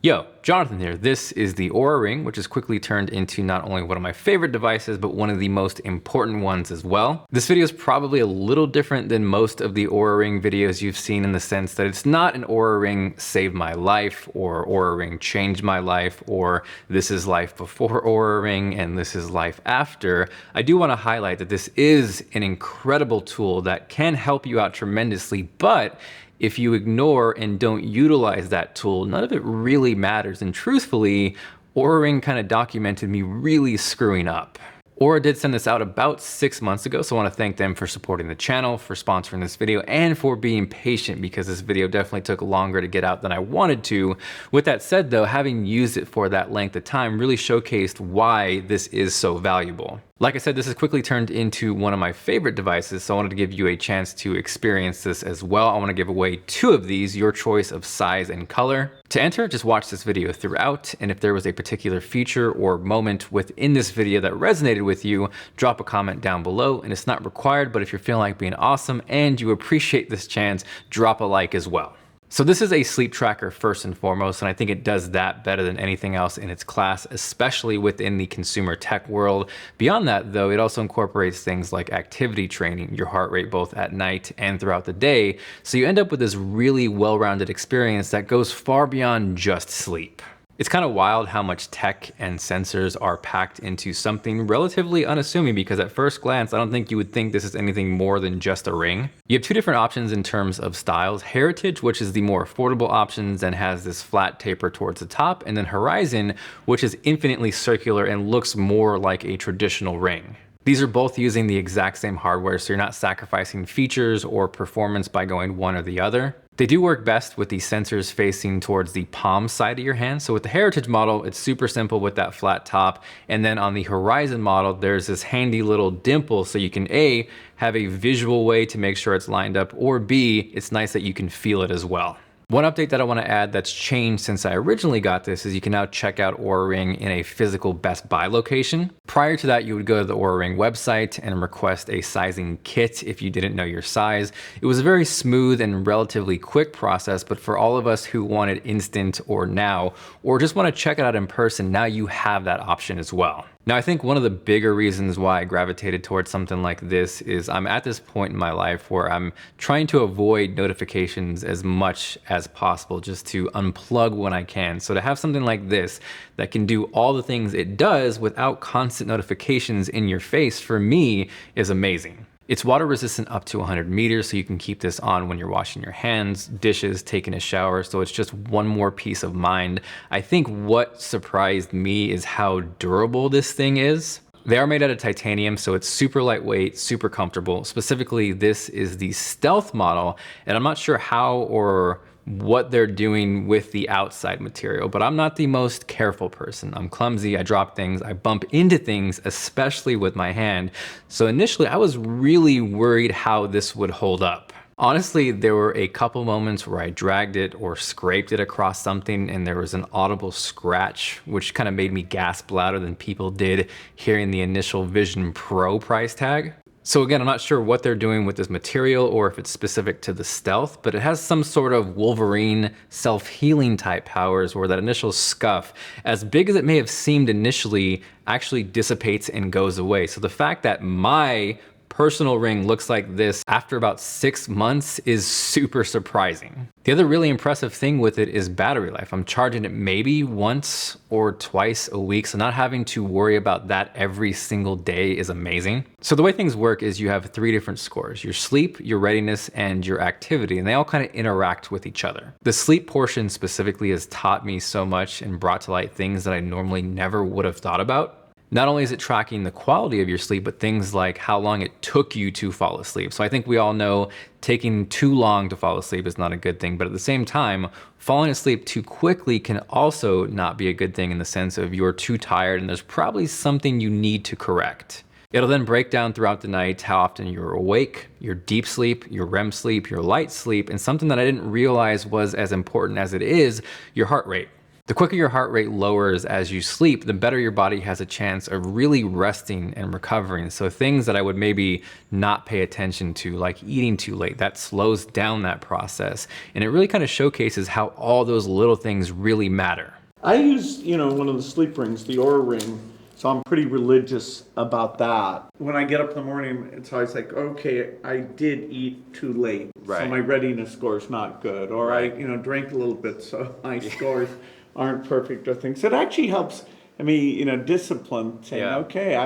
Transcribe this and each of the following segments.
Yo, Jonathan here. This is the Oura Ring, which has quickly turned into not only one of my favorite devices, but one of the most important ones as well. This video is probably a little different than most of the Oura Ring videos you've seen in the sense that it's not an Oura Ring saved my life, or Oura Ring changed my life, or this is life before Oura Ring and this is life after. I do want to highlight that this is an incredible tool that can help you out tremendously, but if you ignore and don't utilize that tool, none of it really matters. And truthfully, Oura Ring kind of documented me really screwing up. Oura did send this out about 6 months ago, so I want to thank them for supporting the channel, for sponsoring this video, and for being patient because this video definitely took longer to get out than I wanted to. With that said though, having used it for that length of time really showcased why this is so valuable. Like I said, this has quickly turned into one of my favorite devices, so I wanted to give you a chance to experience this as well. I want to give away 2 of these, your choice of size and color. To enter, just watch this video throughout, and if there was a particular feature or moment within this video that resonated with you, drop a comment down below, and it's not required, but if you're feeling like being awesome and you appreciate this chance, drop a like as well. So this is a sleep tracker first and foremost, and I think it does that better than anything else in its class, especially within the consumer tech world. Beyond that though, it also incorporates things like activity training, your heart rate both at night and throughout the day. So you end up with this really well-rounded experience that goes far beyond just sleep. It's kind of wild how much tech and sensors are packed into something relatively unassuming, because at first glance, I don't think you would think this is anything more than just a ring. You have 2 different options in terms of styles. Heritage, which is the more affordable options and has this flat taper towards the top, and then Horizon, which is infinitely circular and looks more like a traditional ring. These are both using the exact same hardware, so you're not sacrificing features or performance by going one or the other. They do work best with the sensors facing towards the palm side of your hand. So with the Heritage model, it's super simple with that flat top. And then on the Horizon model, there's this handy little dimple, so you can A, have a visual way to make sure it's lined up, or B, it's nice that you can feel it as well. One update that I want to add that's changed since I originally got this is you can now check out Oura Ring in a physical Best Buy location. Prior to that, you would go to the Oura Ring website and request a sizing kit if you didn't know your size. It was a very smooth and relatively quick process, but for all of us who wanted instant or now, or just want to check it out in person, now you have that option as well. Now, I think one of the bigger reasons why I gravitated towards something like this is I'm at this point in my life where I'm trying to avoid notifications as much as possible, just to unplug when I can. So to have something like this that can do all the things it does without constant notifications in your face, for me, is amazing. It's water resistant up to 100 meters, so you can keep this on when you're washing your hands, dishes, taking a shower, so it's just one more peace of mind. I think what surprised me is how durable this thing is. They are made out of titanium, so it's super lightweight, super comfortable. Specifically, this is the Stealth model, and I'm not sure how or what they're doing with the outside material, but I'm not the most careful person. I'm clumsy, I drop things, I bump into things, especially with my hand. So initially I was really worried how this would hold up. Honestly, there were a couple moments where I dragged it or scraped it across something and there was an audible scratch, which kind of made me gasp louder than people did hearing the initial Vision Pro price tag. So again, I'm not sure what they're doing with this material or if it's specific to the Stealth, but it has some sort of Wolverine self-healing type powers where that initial scuff, as big as it may have seemed initially, actually dissipates and goes away. So the fact that my personal ring looks like this after about 6 months is super surprising. The other really impressive thing with it is battery life. I'm charging it maybe once or twice a week, so not having to worry about that every single day is amazing. So the way things work is you have 3 different scores: your sleep, your readiness, and your activity, and they all kind of interact with each other. The sleep portion specifically has taught me so much and brought to light things that I normally never would have thought about. Not only is it tracking the quality of your sleep, but things like how long it took you to fall asleep. So I think we all know taking too long to fall asleep is not a good thing, but at the same time, falling asleep too quickly can also not be a good thing in the sense of you're too tired and there's probably something you need to correct. It'll then break down throughout the night how often you're awake, your deep sleep, your REM sleep, your light sleep, and something that I didn't realize was as important as it is, your heart rate. The quicker your heart rate lowers as you sleep, the better your body has a chance of really resting and recovering. So things that I would maybe not pay attention to, like eating too late, that slows down that process. And it really kind of showcases how all those little things really matter. I use, one of the sleep rings, the Oura Ring, so I'm pretty religious about that. When I get up in the morning, it's always like, okay, I did eat too late, so my readiness score is not good, or I, drank a little bit, so my scores aren't perfect or things. It actually helps me, discipline, saying, okay,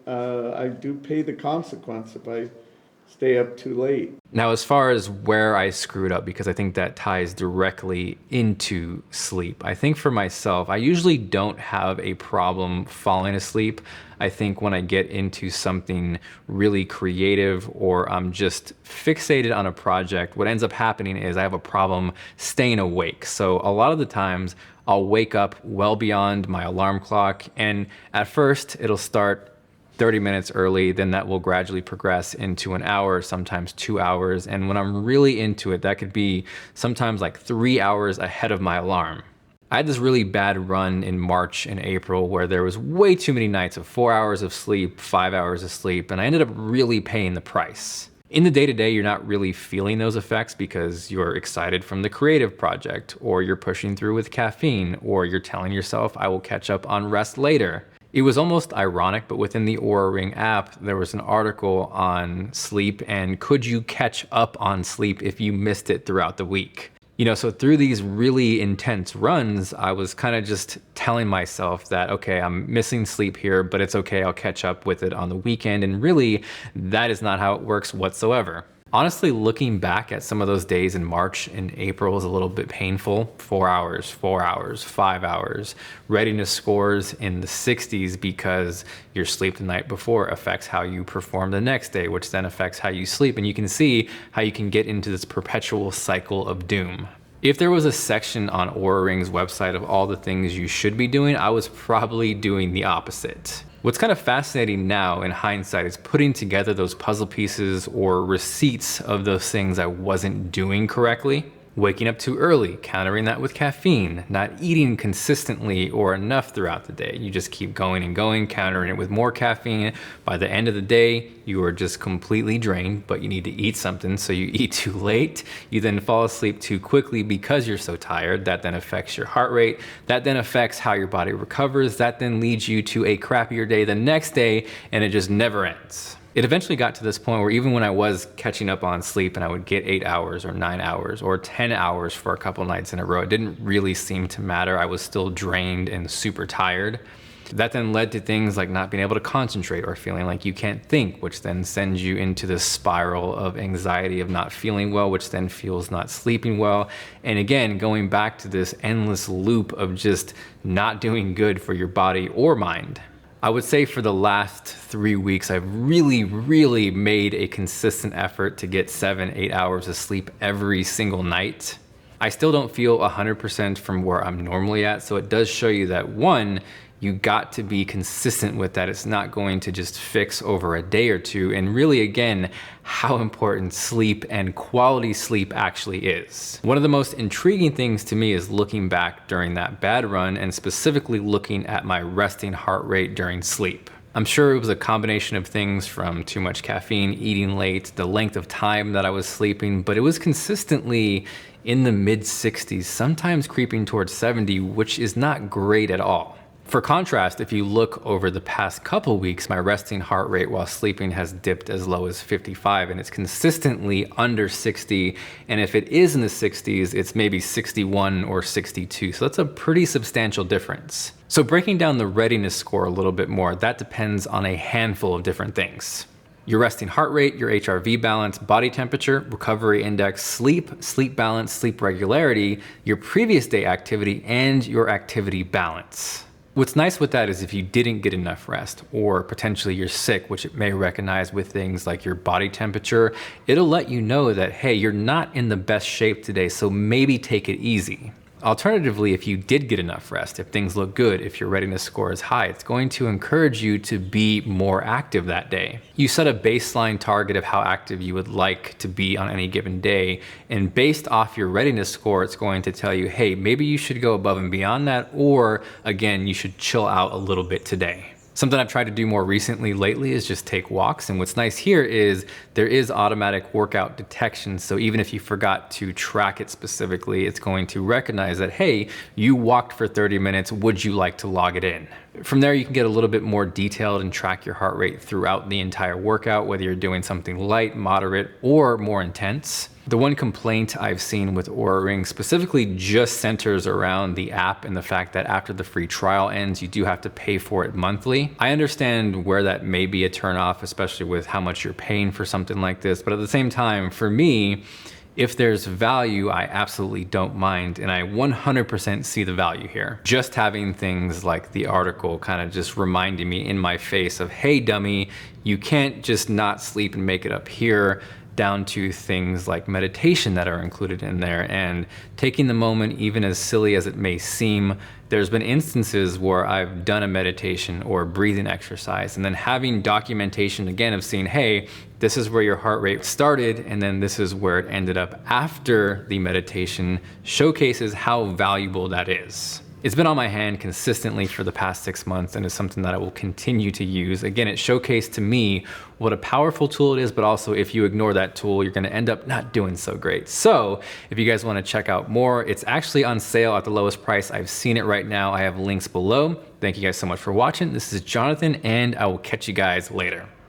I do pay the consequence if I stay up too late. Now, as far as where I screwed up, because I think that ties directly into sleep, I think for myself, I usually don't have a problem falling asleep. I think when I get into something really creative or I'm just fixated on a project, what ends up happening is I have a problem staying awake. So a lot of the times I'll wake up well beyond my alarm clock, and at first it'll start 30 minutes early, then that will gradually progress into an hour, sometimes 2 hours. And when I'm really into it, that could be sometimes like 3 hours ahead of my alarm. I had this really bad run in March and April where there was way too many nights of 4 hours of sleep, 5 hours of sleep, and I ended up really paying the price. In the day-to-day, you're not really feeling those effects because you're excited from the creative project, or you're pushing through with caffeine, or you're telling yourself, I will catch up on rest later. It was almost ironic, but within the Oura Ring app, there was an article on sleep and could you catch up on sleep if you missed it throughout the week? So through these really intense runs, I was kind of just telling myself that, okay, I'm missing sleep here, but it's okay, I'll catch up with it on the weekend. And really, that is not how it works whatsoever. Honestly, looking back at some of those days in March and April is a little bit painful. 4 hours, 4 hours, 5 hours. Readiness scores in the 60s because your sleep the night before affects how you perform the next day, which then affects how you sleep. And you can see how you can get into this perpetual cycle of doom. If there was a section on Oura Ring's website of all the things you should be doing, I was probably doing the opposite. What's kind of fascinating now in hindsight is putting together those puzzle pieces or receipts of those things I wasn't doing correctly. Waking up too early, countering that with caffeine, not eating consistently or enough throughout the day. You just keep going and going, countering it with more caffeine. By the end of the day, you are just completely drained, but you need to eat something, so you eat too late. You then fall asleep too quickly because you're so tired. That then affects your heart rate. That then affects how your body recovers. That then leads you to a crappier day the next day, and it just never ends. It eventually got to this point where even when I was catching up on sleep and I would get 8 hours or 9 hours or 10 hours for a couple nights in a row, it didn't really seem to matter. I was still drained and super tired. That then led to things like not being able to concentrate or feeling like you can't think, which then sends you into this spiral of anxiety of not feeling well, which then fuels not sleeping well. And again, going back to this endless loop of just not doing good for your body or mind. I would say for the last 3 weeks, I've really made a consistent effort to get 7-8 hours of sleep every single night. I still don't feel 100% from where I'm normally at, so it does show you that one, you got to be consistent with that. It's not going to just fix over a day or two. And really, again, how important sleep and quality sleep actually is. One of the most intriguing things to me is looking back during that bad run and specifically looking at my resting heart rate during sleep. I'm sure it was a combination of things from too much caffeine, eating late, the length of time that I was sleeping, but it was consistently in the mid 60s, sometimes creeping towards 70, which is not great at all. For contrast, if you look over the past couple weeks, my resting heart rate while sleeping has dipped as low as 55, and it's consistently under 60. And if it is in the 60s, it's maybe 61 or 62. So that's a pretty substantial difference. So breaking down the readiness score a little bit more, that depends on a handful of different things. Your resting heart rate, your HRV balance, body temperature, recovery index, sleep, sleep balance, sleep regularity, your previous day activity, and your activity balance. What's nice with that is if you didn't get enough rest or potentially you're sick, which it may recognize with things like your body temperature, it'll let you know that, hey, you're not in the best shape today, so maybe take it easy. Alternatively, if you did get enough rest, if things look good, if your readiness score is high, it's going to encourage you to be more active that day. You set a baseline target of how active you would like to be on any given day, and based off your readiness score, it's going to tell you, hey, maybe you should go above and beyond that, or again, you should chill out a little bit today. Something I've tried to do more recently lately is just take walks. And what's nice here is there is automatic workout detection. So even if you forgot to track it specifically, it's going to recognize that, hey, you walked for 30 minutes. Would you like to log it in? From there, you can get a little bit more detailed and track your heart rate throughout the entire workout, whether you're doing something light, moderate, or more intense. The one complaint I've seen with Oura Ring specifically just centers around the app and the fact that after the free trial ends, you do have to pay for it monthly. I understand where that may be a turnoff, especially with how much you're paying for something like this. But at the same time, for me, if there's value, I absolutely don't mind, and I 100% see the value here. Just having things like the article kind of just reminding me in my face of, hey dummy, you can't just not sleep and make it up here, down to things like meditation that are included in there, and taking the moment, even as silly as it may seem. There's been instances where I've done a meditation or a breathing exercise and then having documentation again of seeing, hey, this is where your heart rate started and then this is where it ended up after the meditation, showcases how valuable that is. It's been on my hand consistently for the past 6 months and is something that I will continue to use. Again, it showcased to me what a powerful tool it is, but also if you ignore that tool, you're gonna end up not doing so great. So if you guys wanna check out more, it's actually on sale at the lowest price. I've seen it right now. I have links below. Thank you guys so much for watching. This is Jonathan, and I will catch you guys later.